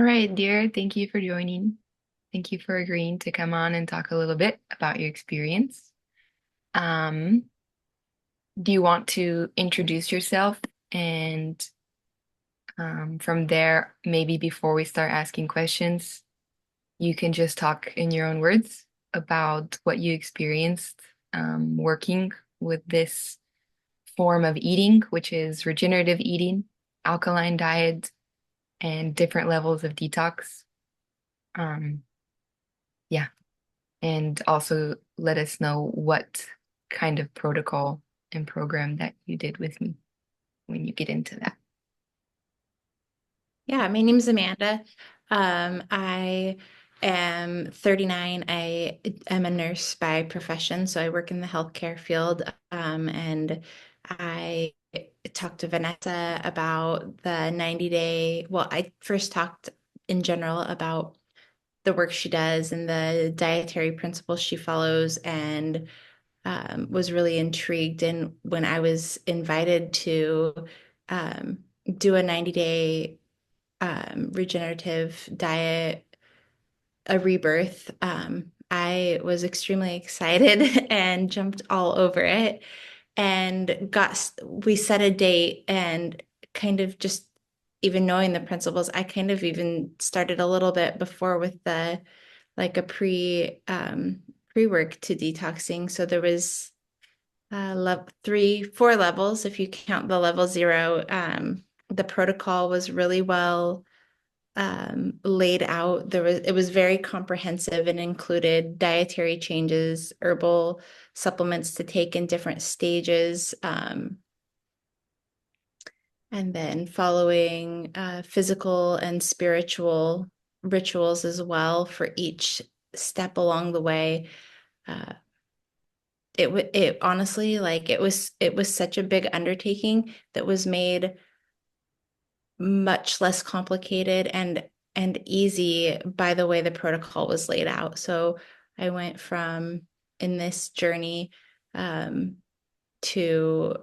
right, dear. Thank you for joining. Thank you for agreeing to come on and talk a little bit about your experience. Um, do you want to introduce yourself? And from there, maybe before we start asking questions, you can just talk in your own words about what you experienced working with this form of eating, which is regenerative eating, alkaline diet, and different levels of detox. Um, yeah. And also let us know what kind of protocol and program that you did with me when you get into that. Yeah, my name's Amanda. I am 39. I am a nurse by profession, so I work in the healthcare field. And I talked to Vanessa about the 90-day. Well, I first talked in general about the work she does and the dietary principles she follows, and was really intrigued. And when I was invited to um, do a 90-day regenerative diet, a rebirth. I was extremely excited and jumped all over it and we set a date and kind of just even knowing the principles, I kind of even started a little bit before with the like a pre-work to detoxing. So there was four levels if you count the level zero. The protocol was really well laid out. It was very comprehensive and included dietary changes, herbal supplements to take in different stages, and then following physical and spiritual rituals as well for each step along the way. Uh, it honestly, like it was such a big undertaking that was made much less complicated and easy by the way the protocol was laid out. So I went from in this journey to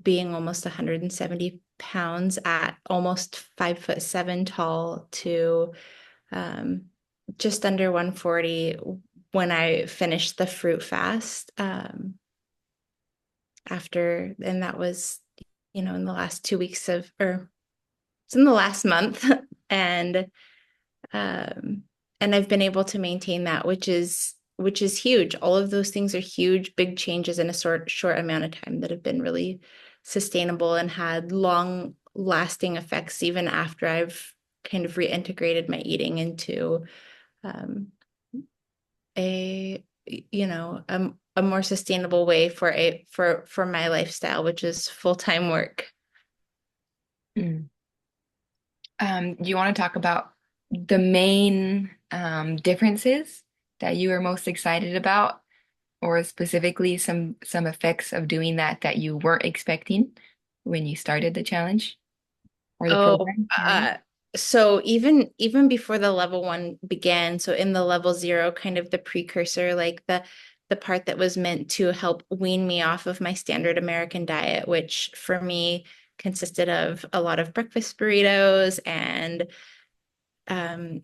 being almost 170 pounds at almost 5'7" tall to um, just under 140 when I finished the fruit fast. And that was, in the last 2 weeks or it's in the last month. and um and I've been able to maintain that, which is huge. All of those things are huge, big changes in a short amount of time that have been really sustainable and had long lasting effects even after I've kind of reintegrated my eating into um a a more sustainable way for my lifestyle, which is full-time work. Mm. Do you want to talk about the main differences that you are most excited about, or specifically some effects of doing that you weren't expecting when you started the challenge or the Oh, program? Rather? so even before the level one began, so in the level zero, kind of the precursor, like the part that was meant to help wean me off of my standard American diet, which for me consisted of a lot of breakfast burritos and um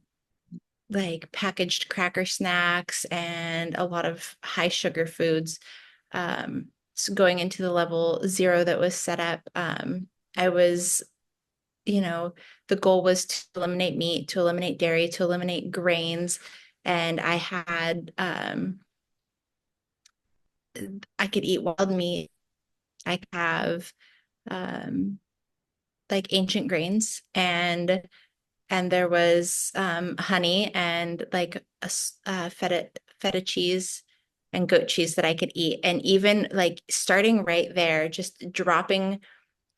like packaged cracker snacks and a lot of high sugar foods. So going into the level zero that was set up, I was you know, the goal was to eliminate meat, to eliminate dairy, to eliminate grains. And I could eat wild meat. I could have um, like ancient grains and there was honey and like feta cheese and goat cheese that I could eat. And even like starting right there, just dropping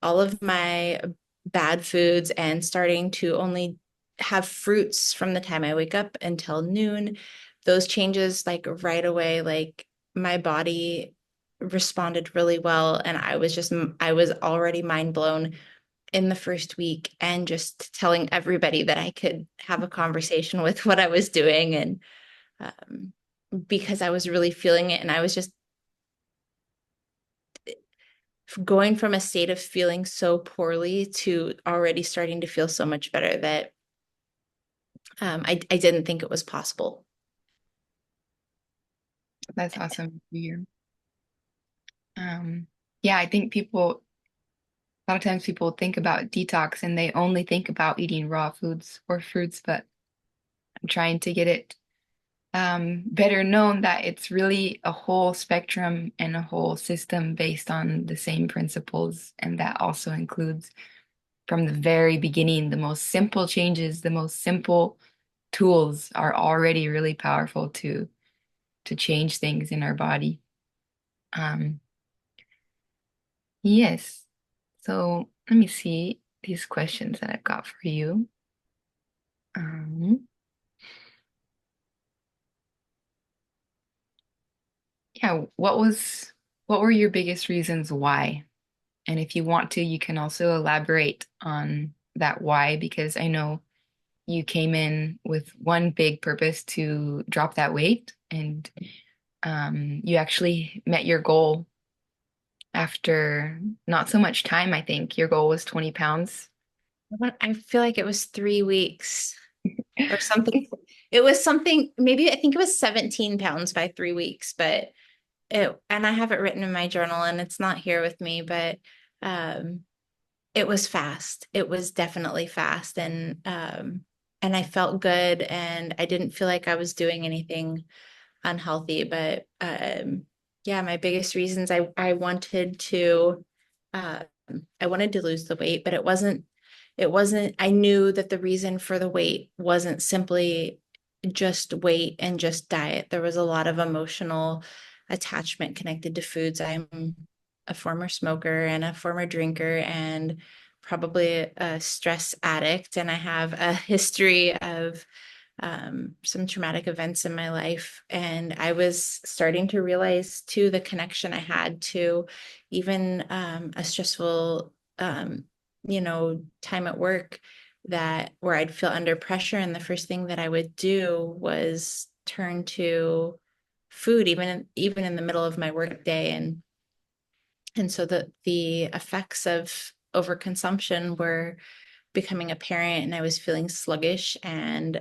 all of my bad foods and starting to only have fruits from the time I wake up until noon. Those changes, like right away, like my body responded really well. And I was already mind blown in the first week and just telling everybody that I could have a conversation with what I was doing. And um, because I was really feeling it and I was just going from a state of feeling so poorly to already starting to feel so much better that I didn't think it was possible. That's awesome to hear. Um, yeah, I think a lot of times people think about detox and they only think about eating raw foods or fruits, but I'm trying to get it better known that it's really a whole spectrum and a whole system based on the same principles. And that also includes from the very beginning, the most simple changes, the most simple tools are already really powerful to change things in our body. Um, yes. So let me see these questions that I've got for you. Um, yeah, what were your biggest reasons why? And if you want to, you can also elaborate on that why, because I know you came in with one big purpose to drop that weight, and you actually met your goal after not so much time, I think. Your goal was 20 pounds. I feel like it was 3 weeks or something. It was something, maybe I think it was 17 pounds by 3 weeks, but and I have it written in my journal and it's not here with me, but um, it was fast. It was definitely fast. And I felt good and I didn't feel like I was doing anything unhealthy. But yeah, my biggest reasons I wanted to uh, I wanted to lose the weight, but it wasn't I knew that the reason for the weight wasn't simply just weight and just diet. There was a lot of emotional attachment connected to foods. I'm a former smoker and a former drinker and probably a stress addict, and I have a history of some traumatic events in my life. And I was starting to realize too the connection I had to even a stressful, time at work that where I'd feel under pressure. And the first thing that I would do was turn to food, even in the middle of my work day. And so the effects of overconsumption were becoming apparent, and I was feeling sluggish and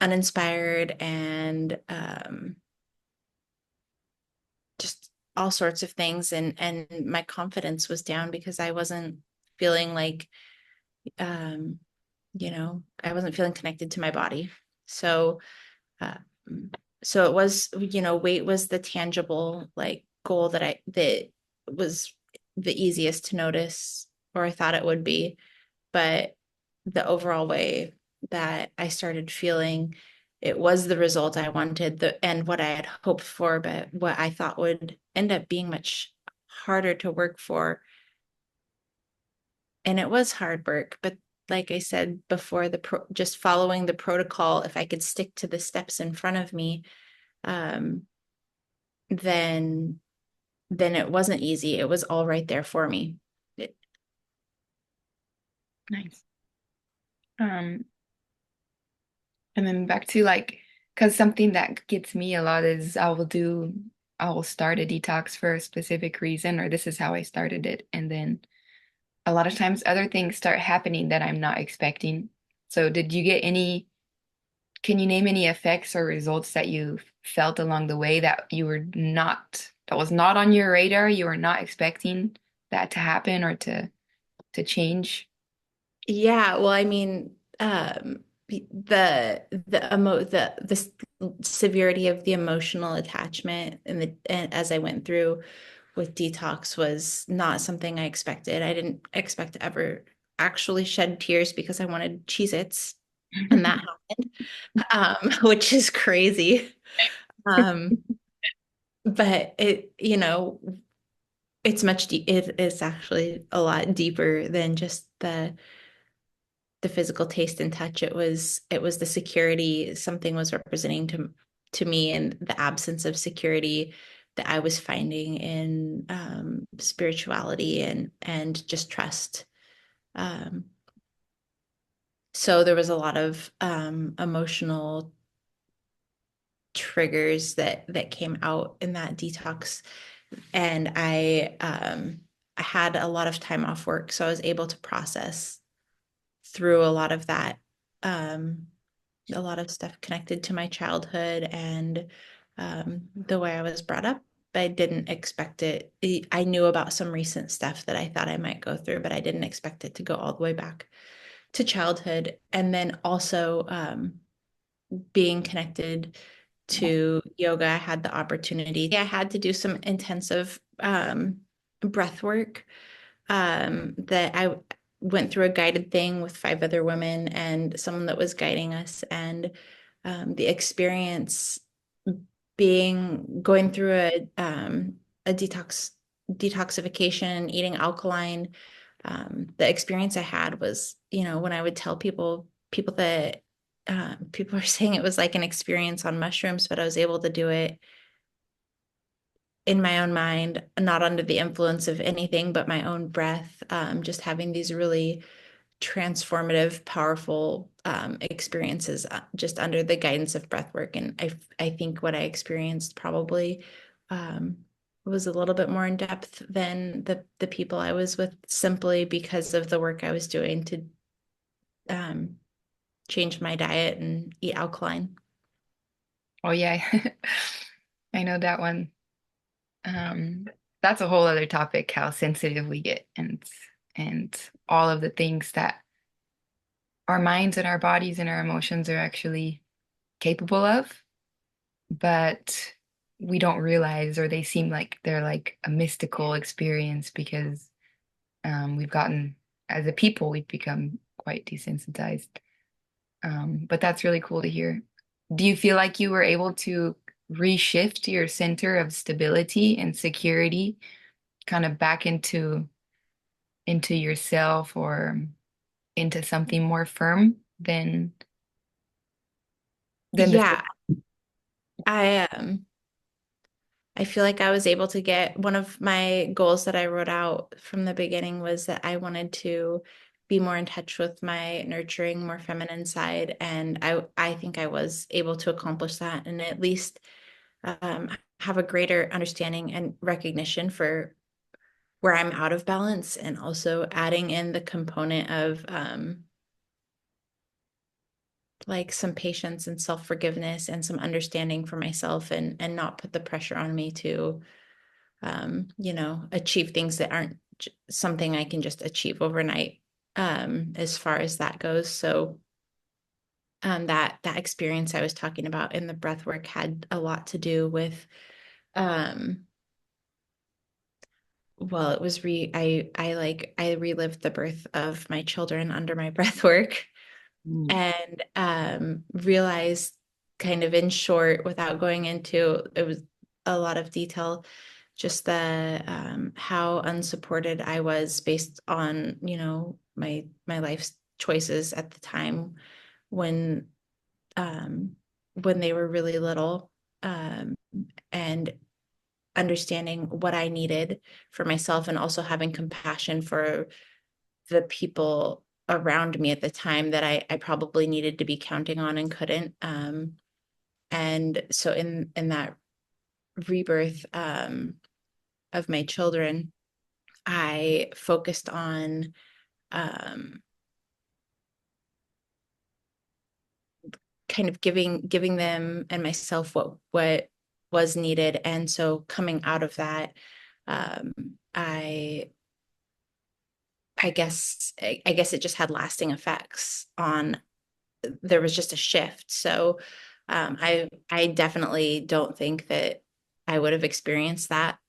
uninspired and just all sorts of things, and my confidence was down because I wasn't feeling like um I wasn't feeling connected to my body. So uh, so it was, weight was the tangible like goal that was the easiest to notice, or I thought it would be. But the overall way that I started feeling, it was the result I wanted, and what I had hoped for, but what I thought would end up being much harder to work for. And it was hard work, but like I said before, just following the protocol, if I could stick to the steps in front of me, um, then it wasn't easy. It was all right there for me. It, Nice. Um, and then back to like, because something that gets me a lot is I will start a detox for a specific reason, or this is how I started it. And then a lot of times other things start happening that I'm not expecting. So did you get can you name any effects or results that you felt along the way that was not on your radar, you were not expecting that to happen or to change? yeah, well, I mean, the severity of the emotional attachment and as I went through with detox was not something I expected. I didn't expect to ever actually shed tears because I wanted Cheez-Its, and that happened, which is crazy. Um, but it is actually a lot deeper than just the physical taste and touch. It was the security something was representing to me, and the absence of security that I was finding in spirituality and just trust. Um, so there was a lot of emotional triggers that came out in that detox, and I had a lot of time off work, so I was able to process through a lot of that, um, a lot of stuff connected to my childhood and the way I was brought up. I didn't expect it. I knew about some recent stuff that I thought I might go through, but I didn't expect it to go all the way back to childhood. And then also being connected to yoga, I had the opportunity. I had to do some intensive breath work that I went through a guided thing with 5 other women and someone that was guiding us. And the experience being going through a detoxification, eating alkaline. The experience I had was, when I would tell people that people are saying it was like an experience on mushrooms, but I was able to do it in my own mind, not under the influence of anything but my own breath, just having these really transformative, powerful experiences just under the guidance of breath work. And I think what I experienced probably um, was a little bit more in depth than the people I was with, simply because of the work I was doing to um, change my diet and eat alkaline. Oh yeah, I know that one. Um, that's a whole other topic, how sensitive we get and all of the things that our minds and our bodies and our emotions are actually capable of, but we don't realize, or they seem like they're like a mystical experience because we've gotten, as a people, we've become quite desensitized. But that's really cool to hear. Do you feel like you were able to reshift your center of stability and security kind of back into yourself or into something more firm than before? Yeah, I I feel like I was able to get one of my goals that I wrote out from the beginning was that I wanted to be more in touch with my nurturing, more feminine side. And I think I was able to accomplish that and at least have a greater understanding and recognition for where I'm out of balance, and also adding in the component of like some patience and self-forgiveness and some understanding for myself, and not put the pressure on me to achieve things that aren't something I can just achieve overnight, as far as that goes. So that experience I was talking about in the breath work had a lot to do with um, well, it was I relived the birth of my children under my breath work, Mm. and realized, kind of in short, without going into it was a lot of detail, just the how unsupported I was based on, my life's choices at the time when um when they were really little, um and understanding what I needed for myself, and also having compassion for the people around me at the time that I probably needed to be counting on and couldn't. And so in that rebirth of my children, I focused on um, kind of giving them and myself what was needed. And so coming out of that, um, I I guess it just had lasting effects on, there was just a shift. So I definitely don't think that I would have experienced that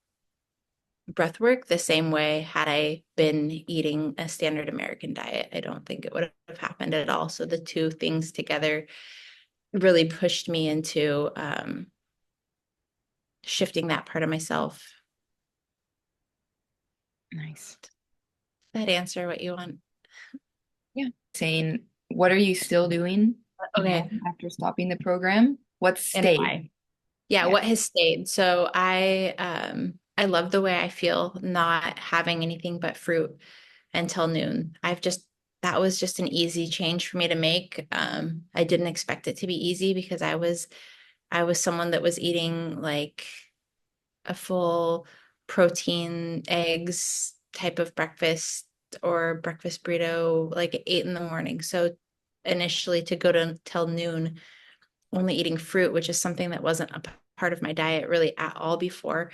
breath work the same way had I been eating a standard American diet. I don't think it would have happened at all. So the two things together really pushed me into shifting that part of myself. Nice. That answer what you want? Yeah. Saying, what are you still doing now Okay. after stopping the program? What And stayed? why? Yeah, Yeah. what has stayed? So I love the way I feel not having anything but fruit until noon. That was just an easy change for me to make. I didn't expect it to be easy because I was someone that was eating like a full protein, eggs type of breakfast or breakfast burrito like at 8 in the morning. So initially to go to till noon, only eating fruit, which is something that wasn't a part of my diet really at all before,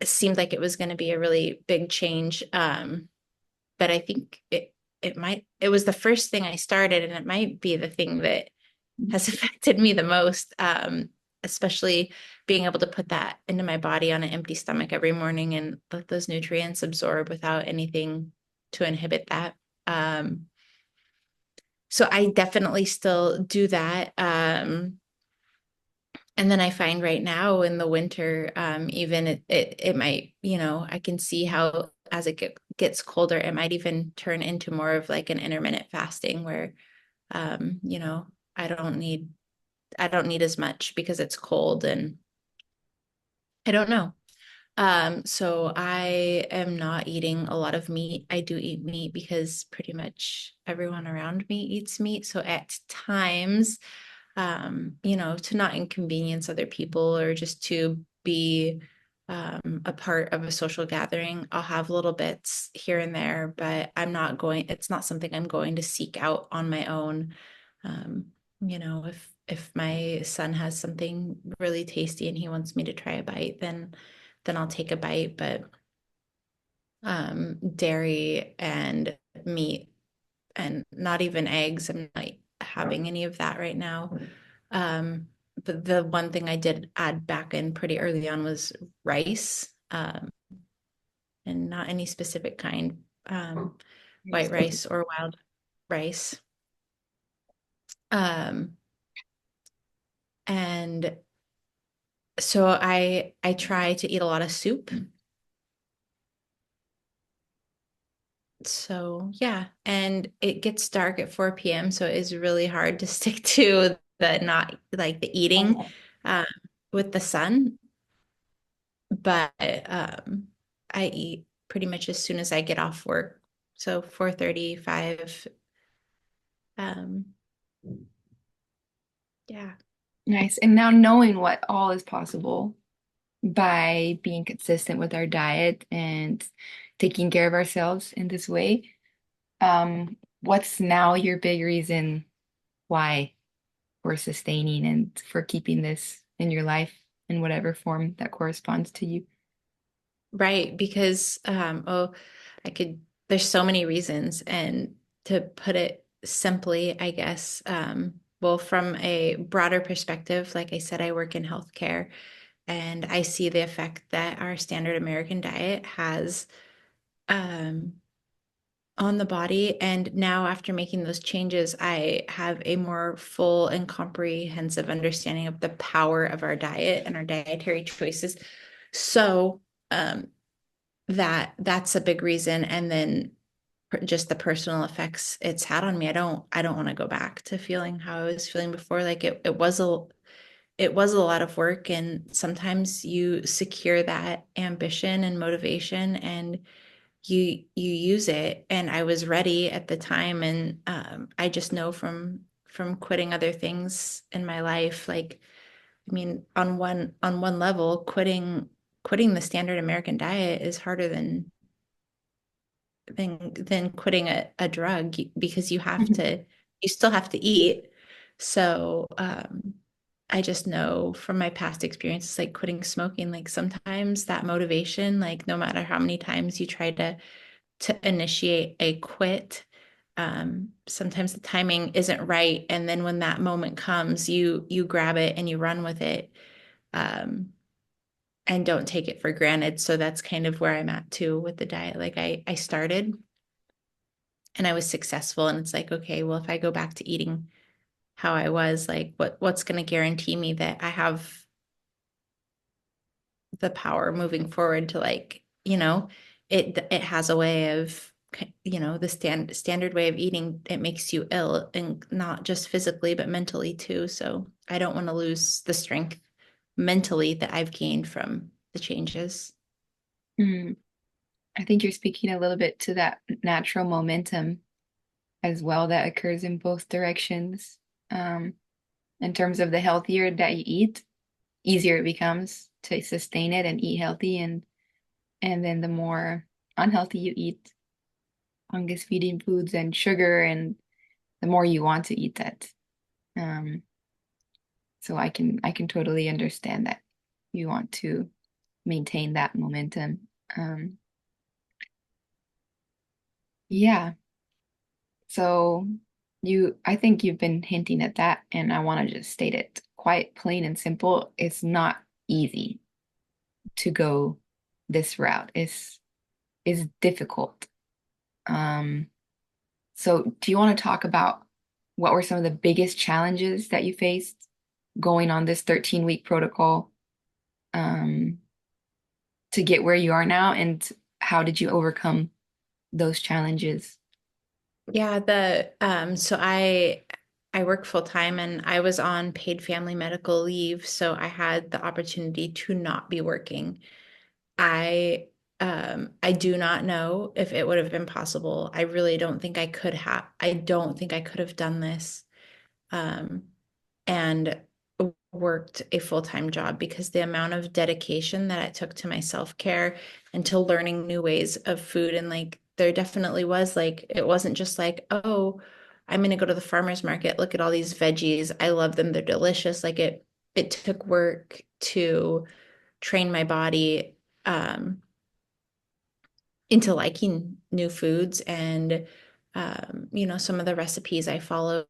it seemed like it was going to be a really big change. But I think it was the first thing I started, and it might be the thing that has affected me the most, especially being able to put that into my body on an empty stomach every morning and let those nutrients absorb without anything to inhibit that. So I definitely still do that. And then I find right now in the winter, even it might, I can see how as gets colder, it might even turn into more of like an intermittent fasting where, um, you know, I don't need I don't need as much because it's cold and I don't know. So I am not eating a lot of meat. I do eat meat because pretty much everyone around me eats meat. So at times, to not inconvenience other people or just to be a part of a social gathering, I'll have little bits here and there, but it's not something I'm going to seek out on my own. Um, if my son has something really tasty and he wants me to try a bite, then I'll take a bite. But dairy and meat and not even eggs, I'm not having any of that right now. Um, but the one thing I did add back in pretty early on was rice, and not any specific kind, white rice or wild rice. Um, and so I try to eat a lot of soup. So yeah, and it gets dark at 4 p.m. So it is really hard to stick to the not like the eating um, with the sun. But I eat pretty much as soon as I get off work. So 4:35. Um, yeah. Nice. And now knowing what all is possible by being consistent with our diet and taking care of ourselves in this way, what's now your big reason why we're sustaining and for keeping this in your life in whatever form that corresponds to you? Right. Because there's so many reasons. And to put it simply, I guess, well, from a broader perspective, like I said, I work in healthcare and I see the effect that our standard American diet has um, on the body. And now, after making those changes, I have a more full and comprehensive understanding of the power of our diet and our dietary choices. So, um, that's a big reason. And then just the personal effects it's had on me. I don't want to go back to feeling how I was feeling before. Like it was a lot of work, and sometimes you secure that ambition and motivation and you use it. And I was ready at the time, and I just know from quitting other things in my life, like I mean, on one level, quitting the standard American diet is harder than quitting a drug because you still have to eat. So I just know from my past experiences, like quitting smoking, like sometimes that motivation, like no matter how many times you try to initiate a quit, sometimes the timing isn't right. And then when that moment comes, you grab it and you run with it. Um, and don't take it for granted. So that's kind of where I'm at too with the diet. Like I started and I was successful, and it's like, okay, well, if I go back to eating how I was, like what's going to guarantee me that I have the power moving forward to, like, it has a way of, the standard way of eating, it makes you ill, and not just physically but mentally too. So I don't want to lose the strength mentally that I've gained from the changes. Mm, I think you're speaking a little bit to that natural momentum as well that occurs in both directions. Um, in terms of the healthier that you eat, easier it becomes to sustain it and eat healthy, and then the more unhealthy you eat, fungus feeding foods and sugar, and the more you want to eat that. Um, so I can totally understand that you want to maintain that momentum. Um, yeah. So I think you've been hinting at that, and I want to just state it quite plain and simple. It's not easy to go this route. It's difficult. Um, so do you want to talk about what were some of the biggest challenges that you faced going on this 13-week protocol, um, to get where you are now, and how did you overcome those challenges? Yeah, the so I work full time and I was on paid family medical leave, so I had the opportunity to not be working. I do not know if it would have been possible. I really don't think I don't think I could have done this. Um, and worked a full-time job because the amount of dedication that it took to my self-care and to learning new ways of food, and like there definitely was, like it wasn't just like, oh, I'm gonna go to the farmer's market, look at all these veggies, I love them, they're delicious. Like it took work to train my body into liking new foods, and some of the recipes I followed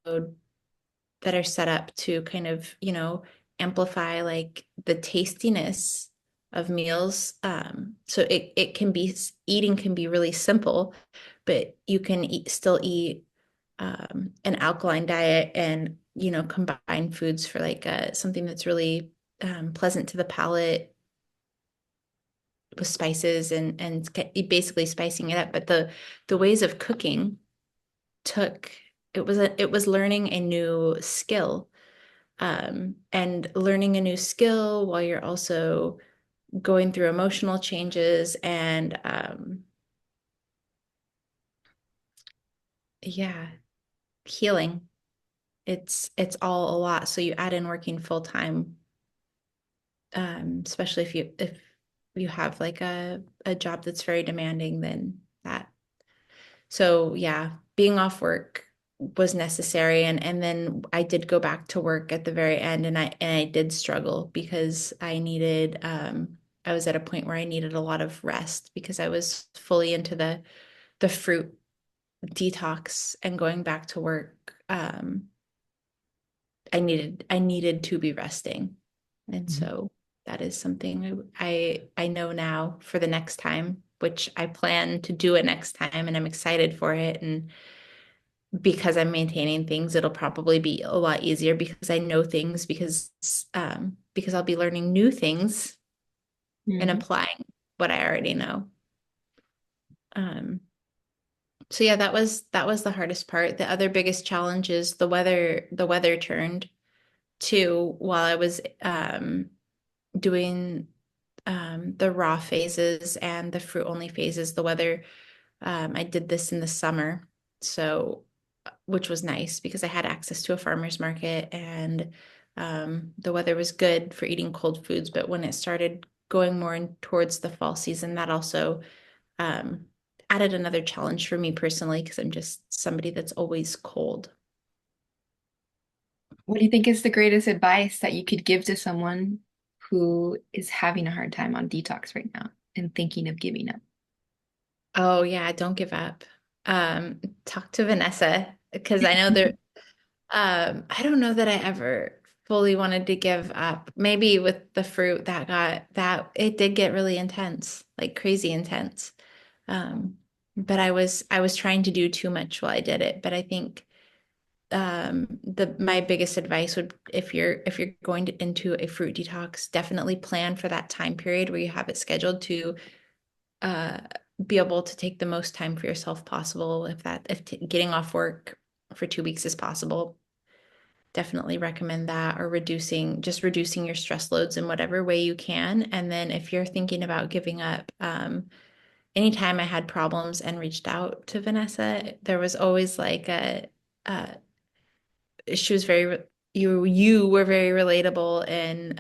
that are set up to kind of, amplify like the tastiness of meals. So it can be, eating can be really simple, but you can still eat an alkaline diet, and combine foods for like something that's really pleasant to the palate with spices, and basically spicing it up. But the ways of cooking took it was learning a new skill, and learning a new skill while you're also going through emotional changes, and yeah, healing. It's all a lot. So you add in working full time, especially if you have like a job that's very demanding, then that. So yeah, being off work was necessary, and then I did go back to work at the very end, and I did struggle because I was at a point where I needed a lot of rest because I was fully into the fruit detox, and going back to work. I needed to be resting. And Mhm. so that is something I know now for the next time, which I plan to do it next time, and I'm excited for it. And because I'm maintaining things, it'll probably be a lot easier because I know things, because I'll be learning new things and Mhm. applying what I already know. Um, so yeah, that was the hardest part. The other biggest challenge is the weather turned to, while I was doing the raw phases and the fruit only phases, the weather, I did this in the summer. So, which was nice because I had access to a farmer's market, and the weather was good for eating cold foods. But when it started going more towards the fall season, that also um, added another challenge for me personally because I'm just somebody that's always cold. What do you think is the greatest advice that you could give to someone who is having a hard time on detox right now and thinking of giving up? Oh yeah, don't give up. Talk to Vanessa because I know there. I don't know that I ever fully wanted to give up. Maybe with the fruit that it did get really intense, like crazy intense. Um, but I was trying to do too much while I did it. But I think the my biggest advice would, if you're going into a fruit detox, definitely plan for that time period where you have it scheduled to uh, be able to take the most time for yourself possible. If getting off work for 2 weeks is possible, definitely recommend that, or reducing your stress loads in whatever way you can. And then if you're thinking about giving up, anytime I had problems and reached out to Vanessa, there was always like uh, she was you were very relatable in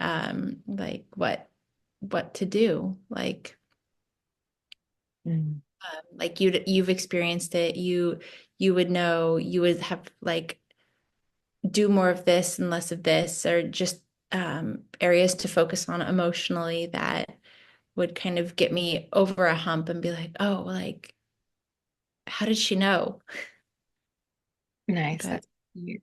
like what to do. Like Mm. Like you've experienced it. You would know, you would have like do more of this and less of this, or just areas to focus on emotionally that would kind of get me over a hump and be like, oh, like, how did she know? Nice. But That's cute.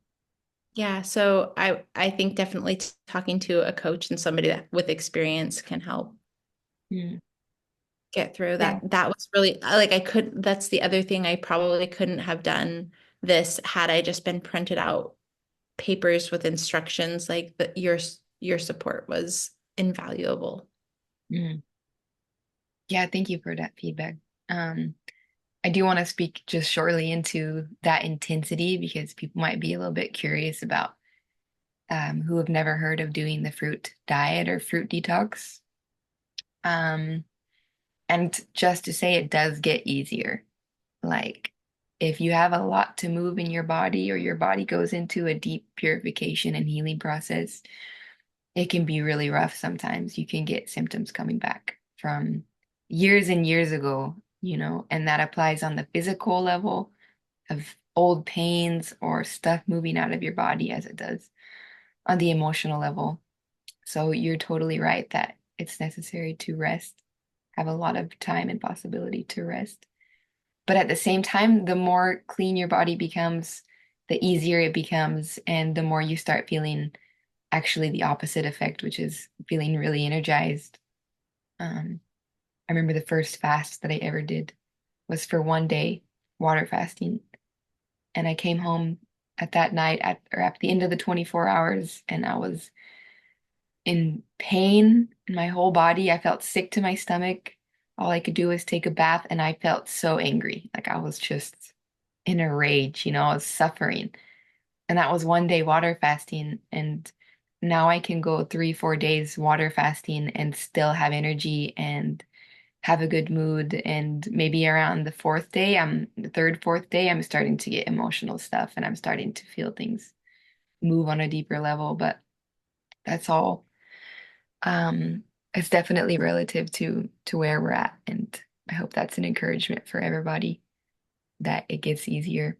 yeah, so I think definitely talking to a coach and somebody that with experience can help Mm. get through Yeah. that. That was really like I could that's the other thing. I probably couldn't have done this had I just been printed out papers with instructions. Like your support was invaluable. Mm. Yeah, thank you for that feedback. Um, I do want to speak just shortly into that intensity because people might be a little bit curious about who have never heard of doing the fruit diet or fruit detox. Um, and just to say it does get easier. Like if you have a lot to move in your body or your body goes into a deep purification and healing process, it can be really rough sometimes. You can get symptoms coming back from years and years ago, and that applies on the physical level of old pains or stuff moving out of your body as it does on the emotional level. So you're totally right that it's necessary to rest, have a lot of time and possibility to rest. But at the same time, the more clean your body becomes, the easier it becomes, and the more you start feeling actually the opposite effect, which is feeling really energized. Um, I remember the first fast that I ever did was for one day, water fasting. And I came home at that night at the end of the 24 hours, and I was in pain in my whole body. I felt sick to my stomach. All I could do was take a bath, and I felt so angry. Like I was just in a rage, I was suffering. And that was one day water fasting. And now I can go 3, 4 days water fasting and still have energy and have a good mood. And maybe around the third, fourth day, I'm starting to get emotional stuff and I'm starting to feel things move on a deeper level. But that's all. It's definitely relative to where we're at. And I hope that's an encouragement for everybody that it gets easier.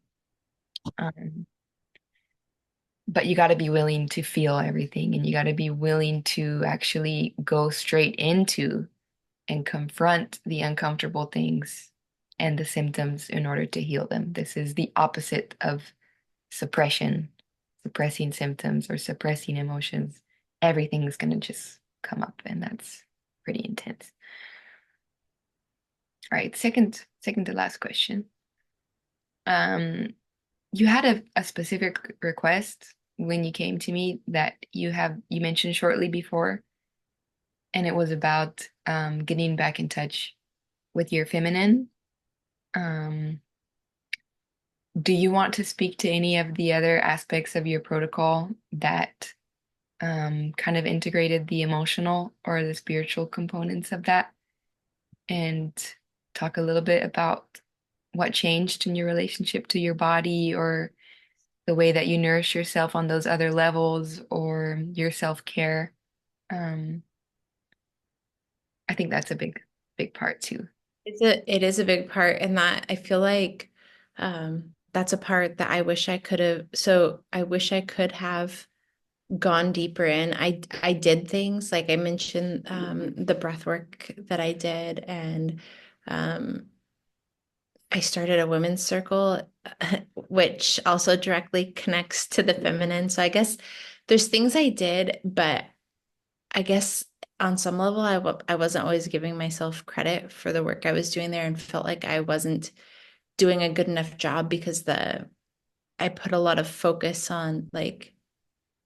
Um, But you got to be willing to feel everything and you got to be willing to actually go straight into and confront the uncomfortable things and the symptoms in order to heal them. This is the opposite of suppression, suppressing symptoms or suppressing emotions. Everything's going to just come up and that's pretty intense. All right, second to last question. Um, you had a specific request when you came to me that you mentioned shortly before, and it was about getting back in touch with your feminine. Um, do you want to speak to any of the other aspects of your protocol that kind of integrated the emotional or the spiritual components of that, and talk a little bit about what changed in your relationship to your body or the way that you nourish yourself on those other levels or your self-care. Um, I think that's a big part too. It is a big part, and that I feel like that's a part that I wish I could have. So I wish I could have gone deeper in. I did things like I mentioned the breath work that I did, and um, I started a women's circle, which also directly connects to the feminine. So I guess there's things I did, but I guess on some level, I wasn't always giving myself credit for the work I was doing there and felt like I wasn't doing a good enough job because I put a lot of focus on like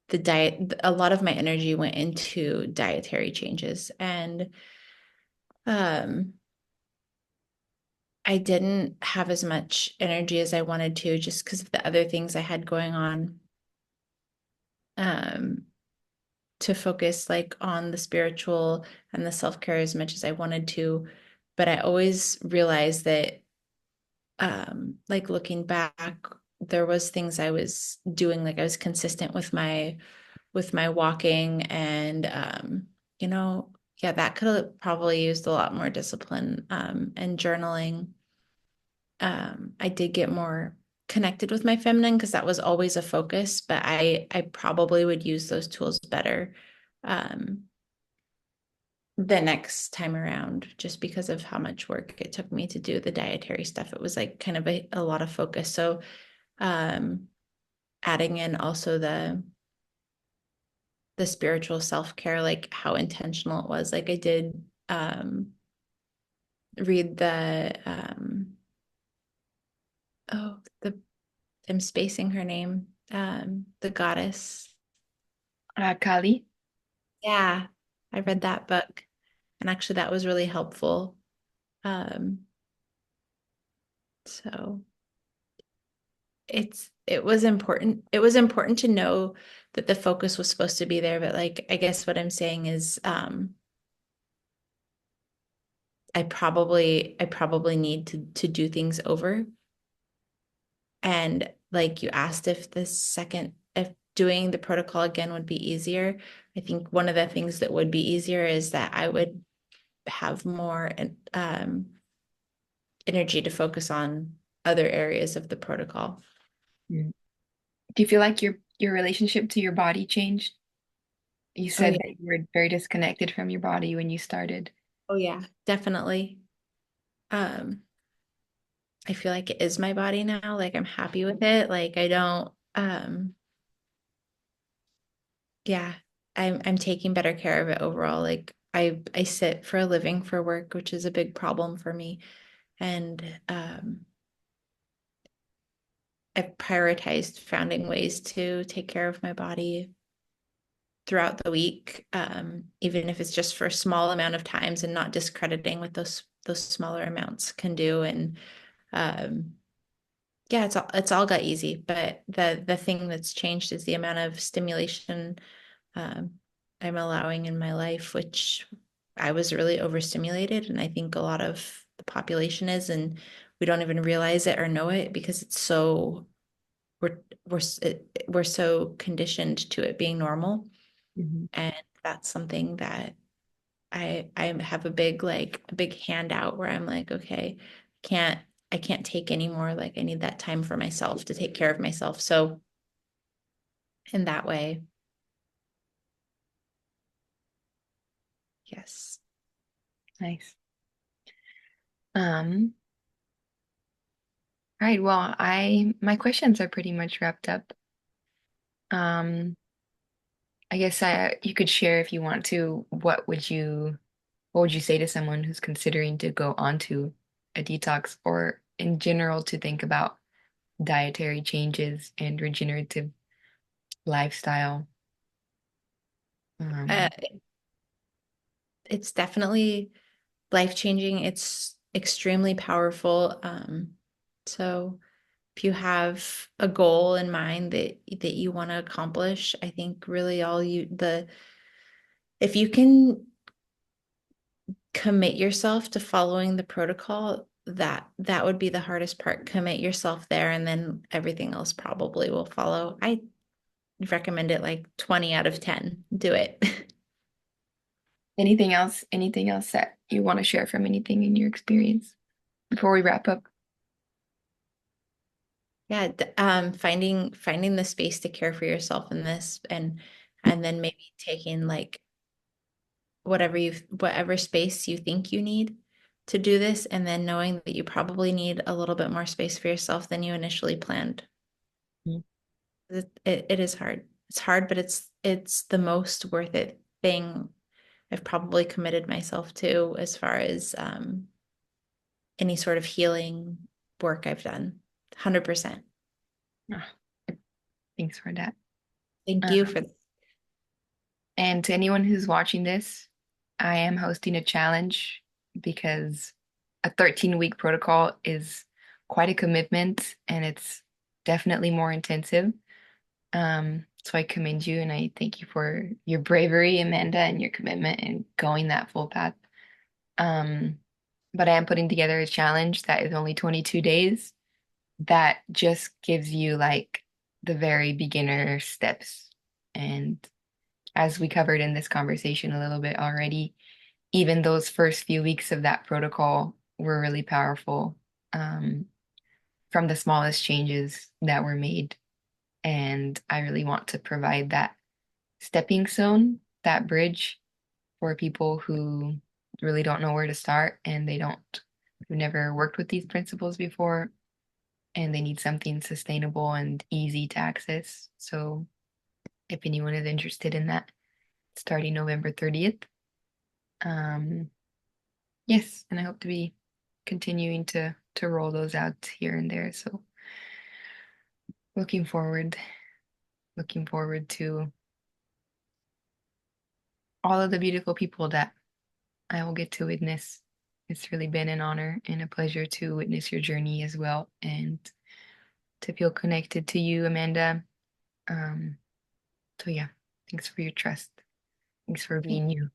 the diet. A lot of my energy went into dietary changes, and um I didn't have as much energy as I wanted to just because of the other things I had going on. Um, to focus like on the spiritual and the self-care as much as I wanted to. But I always realized that like looking back, there was things I was doing, like I was consistent with my walking and you know, yeah, that could have probably used a lot more discipline and journaling. I did get more connected with my feminine because that was always a focus, but I probably would use those tools better um, the next time around just because of how much work it took me to do the dietary stuff. It was like kind of a lot of focus. So um, adding in also the spiritual self-care, like how intentional it was. Like I did read oh the I'm spacing her name, the goddess. Kali. Yeah, I read that book, and actually that was really helpful. Um, so it was important. It was important to know that the focus was supposed to be there, but like I guess what I'm saying is I probably need to do things over. And like you asked if doing the protocol again would be easier. I think one of the things that would be easier is that I would have more energy to focus on other areas of the protocol. Mm. Do you feel like your relationship to your body changed? You Oh said yeah. that you were very disconnected from your body when you started. Oh yeah, definitely. Um, I feel like it is my body now. Like I'm happy with it. Like I don't yeah, I'm taking better care of it overall. Like I sit for a living for work, which is a big problem for me. And I've prioritized finding ways to take care of my body throughout the week, even if it's just for a small amount of times and not discrediting what those smaller amounts can do. And um, yeah, it's all got easy, but the thing that's changed is the amount of stimulation um, I'm allowing in my life, which I was really overstimulated, and I think a lot of the population is, and we don't even realize it or know it because it's so we're we're we're so conditioned to it being normal, Mhm. and that's something that I have a big handout where I'm like, okay, can't I can't take anymore. Like I need that time for myself to take care of myself. So in that way, yes. Nice. Um, all right, well, I my questions are pretty much wrapped up. Um, I guess you could share if you want to, what would you say to someone who's considering to go onto a detox or in general to think about dietary changes and regenerative lifestyle? Uh, Um, it's definitely life changing. It's extremely powerful. So if you have a goal in mind that you want to accomplish, I think really all you the if you can commit yourself to following the protocol, that would be the hardest part. Commit yourself there, and then everything else probably will follow. I recommend it like 20 out of 10. Do it. anything else that you want to share from anything in your experience before we wrap up? Yeah, finding the space to care for yourself in this, and then maybe taking like whatever space you think you need to do this, and then knowing that you probably need a little bit more space for yourself than you initially planned. Mm. It is hard. It's hard, but it's the most worth it thing I've probably committed myself to as far as any sort of healing work I've done. 100%. Ah, thanks for that. Thank Uh, you for and to anyone who's watching this, I am hosting a challenge because a 13-week protocol is quite a commitment and it's definitely more intensive. So I commend you and I thank you for your bravery, Amanda, and your commitment and going that full path. Um, but I am putting together a challenge that is only 22 days that just gives you like the very beginner steps. And as we covered in this conversation a little bit already, even those first few weeks of that protocol were really powerful. Um, from the smallest changes that were made. And I really want to provide that stepping stone, that bridge for people who really don't know where to start and who've never worked with these principles before, and they need something sustainable and easy to access. So if anyone is interested in that, starting November 30th. Um, yes, and I hope to be continuing to roll those out here and there. So looking forward, looking forward to all of the beautiful people that I will get to witness. It's really been an honor and a pleasure to witness your journey as well and to feel connected to you, Amanda. Um, so yeah, thanks for your trust. Thanks for being you.